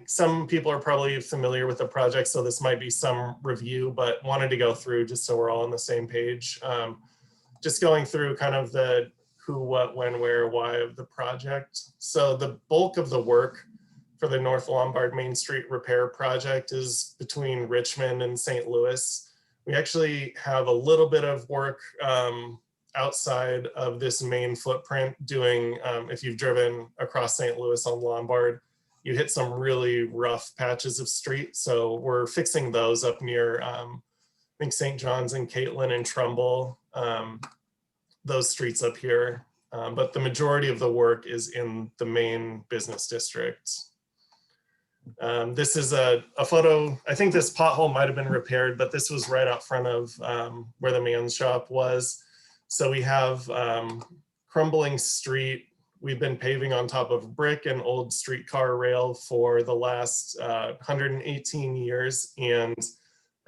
some people are probably familiar with the project, so this might be some review, but wanted to go through just so we're all on the same page. Just going through kind of the who, what, when, where, why of the project. So the bulk of the work for the North Lombard Main Street repair project is between Richmond and St. Louis. We actually have a little bit of work outside of this main footprint doing, if you've driven across St. Louis on Lombard, you hit some really rough patches of street. So we're fixing those up near, I think St. John's and Caitlin and Trumbull, those streets up here. But the majority of the work is in the main business district. This is a photo. I think this pothole might have been repaired, but this was right out front of where the man's shop was. So we have crumbling street. We've been paving on top of brick and old streetcar rail for the last 118 years. And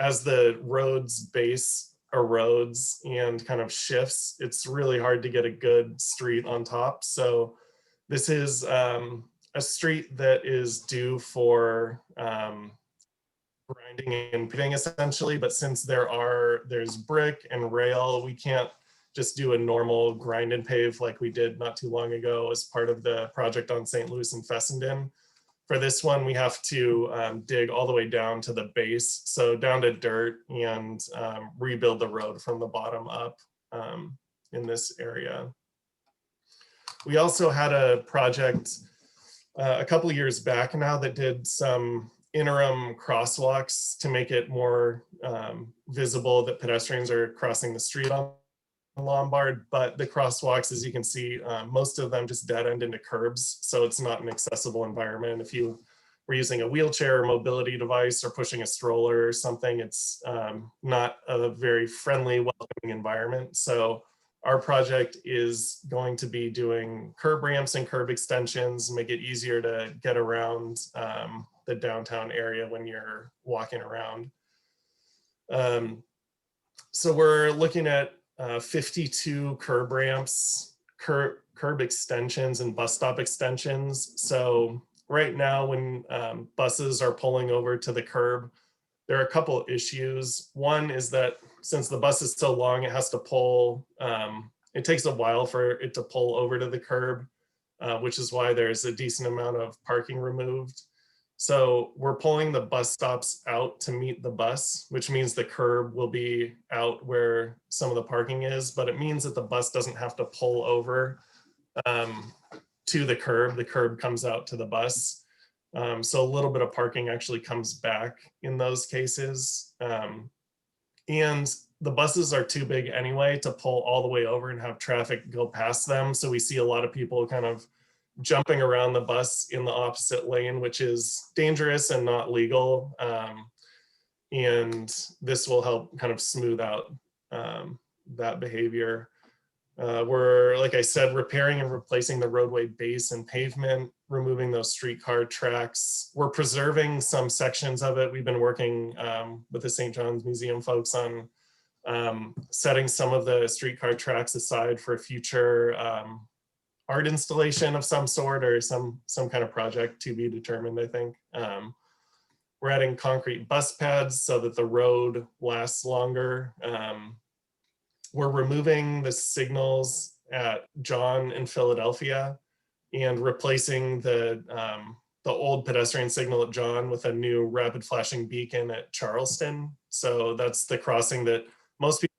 as the road's base erodes and kind of shifts, it's really hard to get a good street on top. So this is a street that is due for grinding and paving essentially, but since there's brick and rail, we can't just do a normal grind and pave like we did not too long ago as part of the project on St. Louis and Fessenden. For this one, we have to dig all the way down to the base, so down to dirt, and rebuild the road from the bottom up in this area. We also had a project a couple of years back now that did some interim crosswalks to make it more visible that pedestrians are crossing the street on Lombard, but the crosswalks, as you can see, most of them just dead end into curbs, so it's not an accessible environment. If you were using a wheelchair or mobility device or pushing a stroller or something, it's not a very friendly, welcoming environment. So our project is going to be doing curb ramps and curb extensions, make it easier to get around the downtown area when you're walking around. So we're looking at 52 curb ramps, curb extensions, and bus stop extensions. So right now when buses are pulling over to the curb, there are a couple issues. One is that since the bus is so long, it has to pull, it takes a while for it to pull over to the curb, which is why there's a decent amount of parking removed. So we're pulling the bus stops out to meet the bus, which means the curb will be out where some of the parking is, but it means that the bus doesn't have to pull over to the curb. The curb comes out to the bus. So a little bit of parking actually comes back in those cases. And the buses are too big anyway to pull all the way over and have traffic go past them. So we see a lot of people kind of jumping around the bus in the opposite lane, which is dangerous and not legal. And this will help kind of smooth out that behavior. We're, like I said, repairing and replacing the roadway base and pavement, removing those streetcar tracks. We're preserving some sections of it. We've been working with the St. John's Museum folks on setting some of the streetcar tracks aside for future art installation of some sort or some kind of project to be determined, I think. We're adding concrete bus pads so that the road lasts longer. We're removing the signals at John in Philadelphia and replacing the old pedestrian signal at John with a new rapid flashing beacon at Charleston. So that's the crossing that most people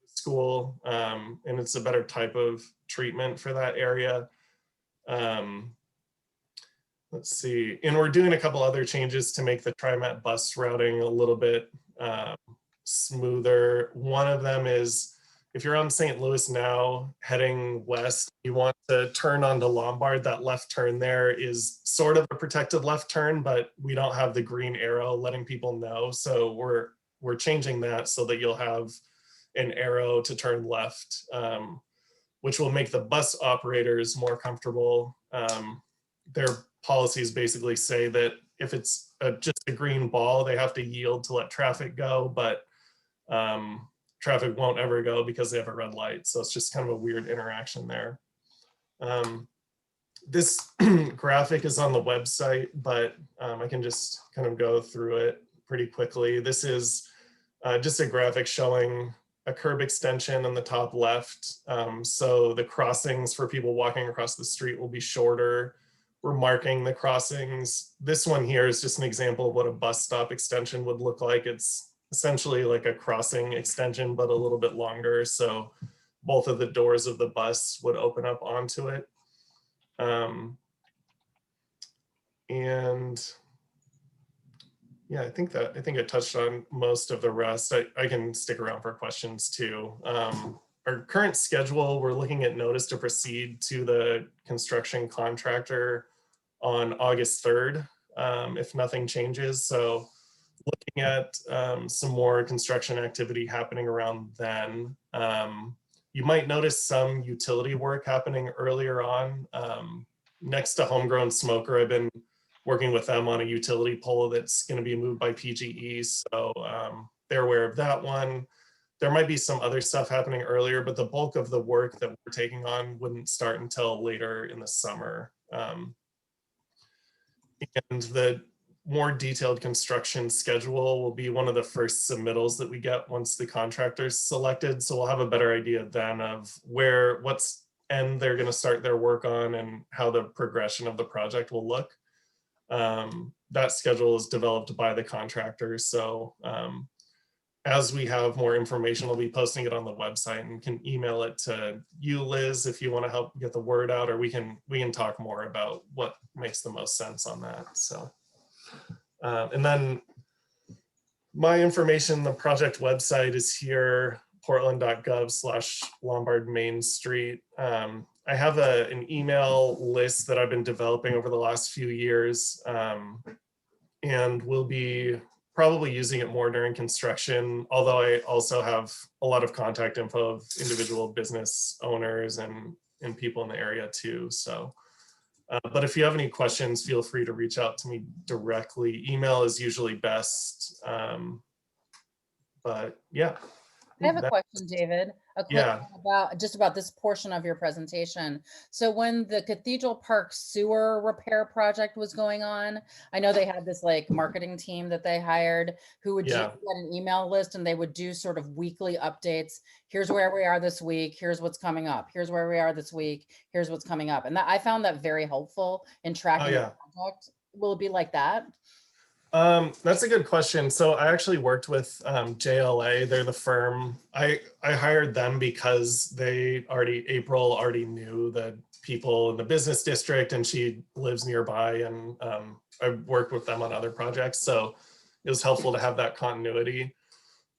go to school, and it's a better type of treatment for that area. Let's see, and we're doing a couple other changes to make the TriMet bus routing a little bit smoother. One of them is, if you're on St. Louis now heading west, you want to turn onto Lombard, that left turn there is sort of a protected left turn, but we don't have the green arrow letting people know. So we're changing that so that you'll have an arrow to turn left, which will make the bus operators more comfortable. Their policies basically say that if it's just a green ball, they have to yield to let traffic go, but traffic won't ever go because they have a red light. So it's just kind of a weird interaction there. This graphic is on the website, but I can just kind of go through it pretty quickly. This is just a graphic showing a curb extension on the top left. So the crossings for people walking across the street will be shorter. We're marking the crossings. This one here is just an example of what a bus stop extension would look like. It's essentially like a crossing extension, but a little bit longer. So both of the doors of the bus would open up onto it. And yeah, I think I touched on most of the rest. I can stick around for questions too. Our current schedule, we're looking at notice to proceed to the construction contractor on August 3rd, if nothing changes. So looking at some more construction activity happening around then. You might notice some utility work happening earlier on. Next to Homegrown Smoker, I've been working with them on a utility pole that's going to be moved by PGE. So they're aware of that one. There might be some other stuff happening earlier, but the bulk of the work that we're taking on wouldn't start until later in the summer. And the more detailed construction schedule will be one of the first submittals that we get once the contractor's selected. So we'll have a better idea then of what's end they're going to start their work on and how the progression of the project will look. That schedule is developed by the contractor. So as we have more information, we'll be posting it on the website, and can email it to you, Liz, if you want to help get the word out, or we can talk more about what makes the most sense on that. So, and then my information, the project website is here, portland.gov/Lombard Main Street. I have an email list that I've been developing over the last few years, and we'll be probably using it more during construction, although I also have a lot of contact info of individual business owners and people in the area too. So, but if you have any questions, feel free to reach out to me directly. Email is usually best. But yeah. I have a question, David. A quick Yeah. one about this portion of your presentation. So when the Cathedral Park sewer repair project was going on, I know they had this like marketing team that they hired who would get an email list, and they would do sort of weekly updates. Here's where we are this week. Here's what's coming up. Here's where we are this week. Here's what's coming up. And I found that very helpful in tracking the project. Will it be like that? That's a good question. So I actually worked with JLA. They're the firm. I hired them because April already knew the people in the business district, and she lives nearby, and I worked with them on other projects. So it was helpful to have that continuity.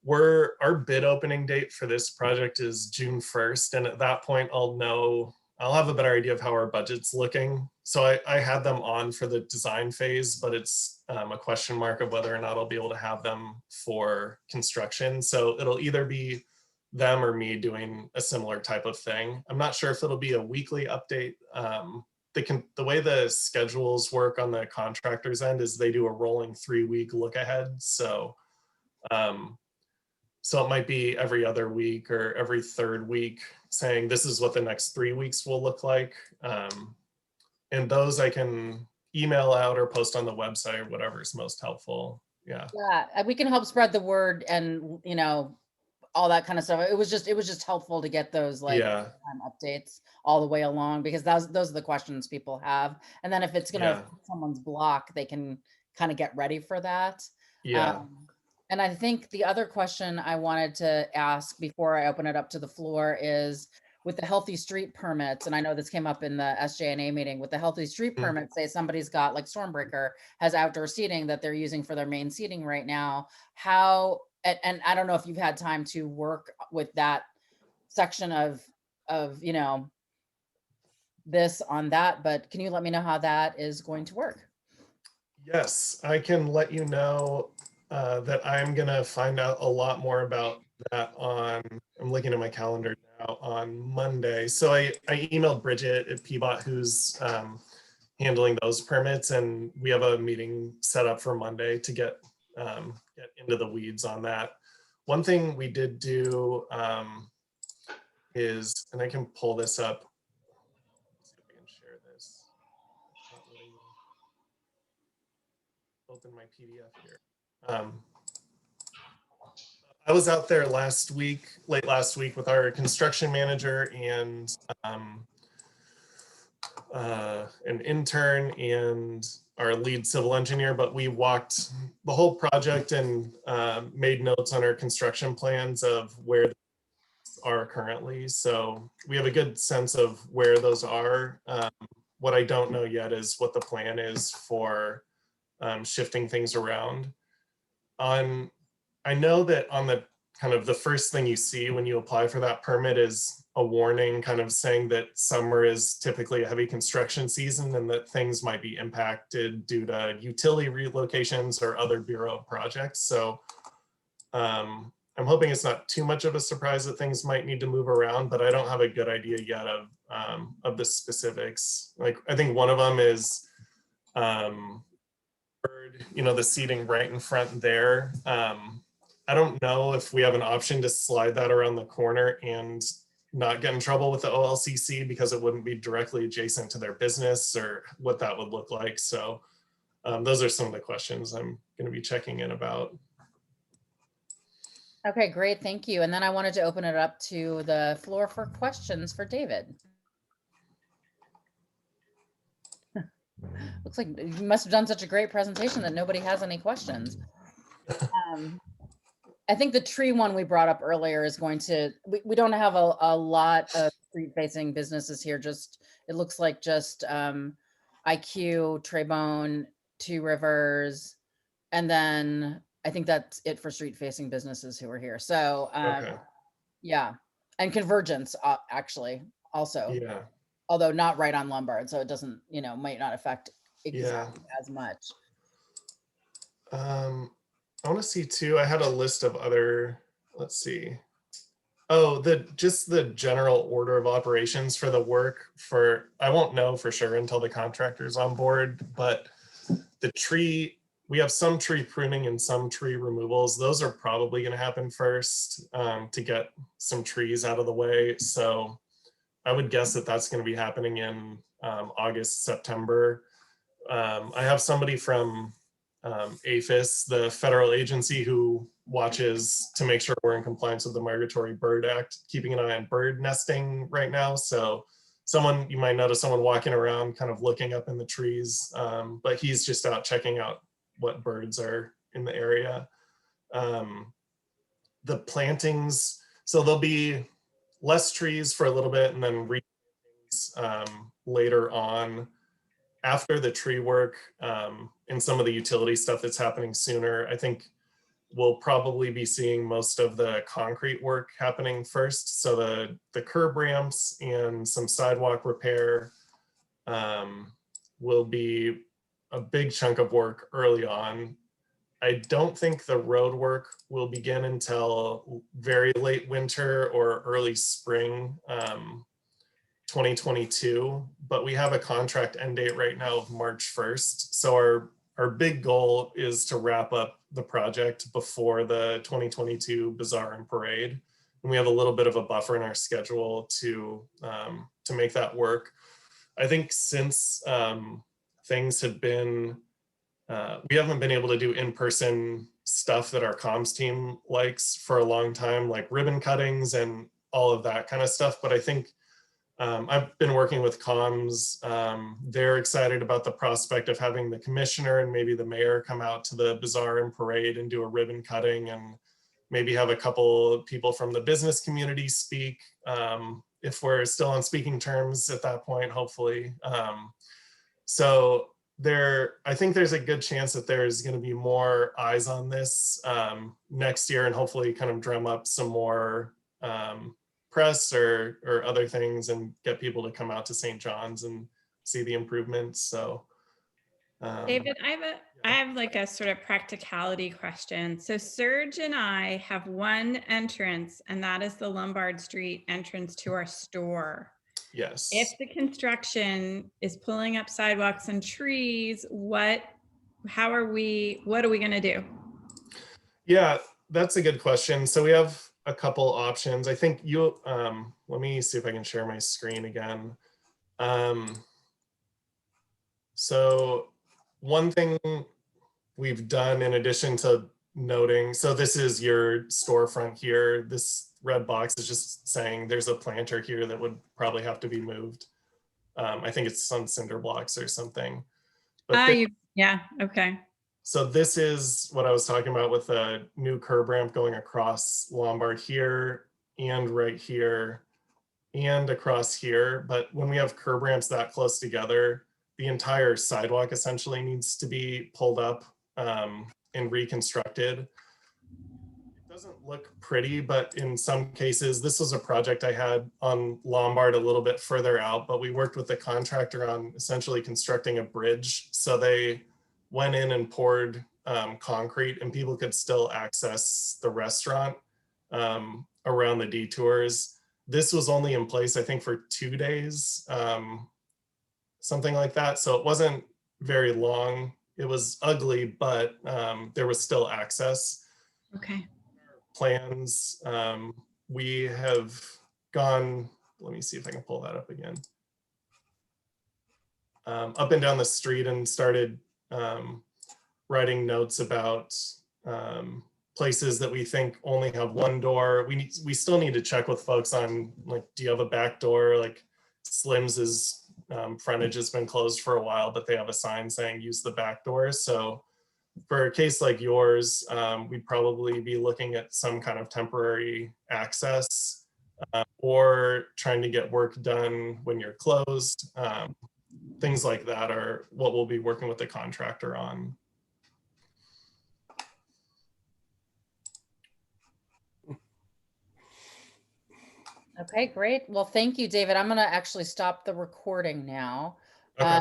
Our bid opening date for this project is June 1st. And at that point, I'll have a better idea of how our budget's looking. So I had them on for the design phase, but it's a question mark of whether or not I'll be able to have them for construction. So it'll either be them or me doing a similar type of thing. I'm not sure if it'll be a weekly update. The way the schedules work on the contractor's end is they do a rolling 3-week look ahead. So it might be every other week or every third week, saying this is what the next 3 weeks will look like. And those I can email out or post on the website, or whatever is most helpful. Yeah. Yeah, we can help spread the word, and all that kind of stuff. It was just helpful to get those updates all the way along, because those are the questions people have. And then if it's gonna someone's block, they can kind of get ready for that. Yeah. And I think the other question I wanted to ask before I open it up to the floor is, with the healthy street permits, and I know this came up in the SJNA meeting, with the healthy street permits, say somebody's got, like Stormbreaker has outdoor seating that they're using for their main seating right now. And I don't know if you've had time to work with that section of this on that, but can you let me know how that is going to work? Yes, I can let you know that I'm gonna find out a lot more about that I'm looking at my calendar now, on Monday. So I emailed Bridget at PBOT, who's handling those permits, and we have a meeting set up for Monday to get into the weeds on that. One thing we did do is, and I can pull this up. Let's see if I can share this. open my PDF here. I was out there late last week with our construction manager and an intern and our lead civil engineer, but we walked the whole project and made notes on our construction plans of where they are currently. So we have a good sense of where those are. What I don't know yet is what the plan is for shifting things around. I know that on the kind of the first thing you see when you apply for that permit is a warning kind of saying that summer is typically a heavy construction season and that things might be impacted due to utility relocations or other bureau projects. So I'm hoping it's not too much of a surprise that things might need to move around, but I don't have a good idea yet of the specifics. Like I think one of them is, the seating right in front there. I don't know if we have an option to slide that around the corner and not get in trouble with the OLCC because it wouldn't be directly adjacent to their business or what that would look like. So those are some of the questions I'm going to be checking in about. Okay, great. Thank you. And then I wanted to open it up to the floor for questions for David. Looks like you must have done such a great presentation that nobody has any questions. I think the tree one we brought up earlier is going to, we don't have a lot of street facing businesses here. Just, it looks like just IQ, Trebone, Two Rivers, and then I think that's it for street facing businesses who are here. So Okay. yeah, and Convergence actually also. Yeah. Although not right on Lombard, so it doesn't, might not affect exactly Yeah. as much. I want to see too, I had a list of other, let's see. Oh, just the general order of operations for the work I won't know for sure until the contractor's on board, but we have some tree pruning and some tree removals. Those are probably going to happen first to get some trees out of the way. So I would guess that that's going to be happening in August, September. I have somebody from APHIS, the federal agency who watches to make sure we're in compliance with the Migratory Bird Act, keeping an eye on bird nesting right now. So you might notice someone walking around kind of looking up in the trees, but he's just out checking out what birds are in the area. The plantings, so there'll be less trees for a little bit and then later on after the tree work and some of the utility stuff that's happening sooner. I think we'll probably be seeing most of the concrete work happening first. So the curb ramps and some sidewalk repair will be a big chunk of work early on. I don't think the road work will begin until very late winter or early spring 2022, but we have a contract end date right now of March 1st. So our big goal is to wrap up the project before the 2022 Bazaar and Parade. And we have a little bit of a buffer in our schedule to make that work. I think since things have been, we haven't been able to do in-person stuff that our comms team likes for a long time, like ribbon cuttings and all of that kind of stuff. But I think I've been working with comms. They're excited about the prospect of having the commissioner and maybe the mayor come out to the Bazaar and Parade and do a ribbon cutting and maybe have a couple people from the business community speak if we're still on speaking terms at that point, hopefully. So I think there's a good chance that there's going to be more eyes on this next year and hopefully kind of drum up some more press or other things and get people to come out to St. John's and see the improvements. So David, I have like a sort of practicality question. So Serge and I have one entrance, and that is the Lombard Street entrance to our store. Yes. If the construction is pulling up sidewalks and trees, what are we going to do? Yeah, that's a good question. So we have a couple options. I think let me see if I can share my screen again. So one thing we've done, in addition to noting, so this is your storefront here. This red box is just saying there's a planter here that would probably have to be moved. I think it's some cinder blocks or something. But yeah, okay. so this is what I was talking about with a new curb ramp going across Lombard here and right here and across here. But when we have curb ramps that close together, the entire sidewalk essentially needs to be pulled up and reconstructed. It doesn't look pretty, but in some cases, this was a project I had on Lombard a little bit further out, but we worked with the contractor on essentially constructing a bridge. So they went in and poured concrete, and people could still access the restaurant around the detours. This was only in place, I think, for 2 days, something like that. So it wasn't very long. It was ugly, but there was still access. Okay. Plans, we have gone, let me see if I can pull that up again. Up and down the street and started writing notes about places that we think only have one door. We still need to check with folks on, like, do you have a back door? Like Slim's frontage has been closed for a while, but they have a sign saying use the back door. So for a case like yours, we'd probably be looking at some kind of temporary access or trying to get work done when you're closed. Things like that are what we'll be working with the contractor on. Okay, great. Well, thank you, David. I'm going to actually stop the recording now. Okay.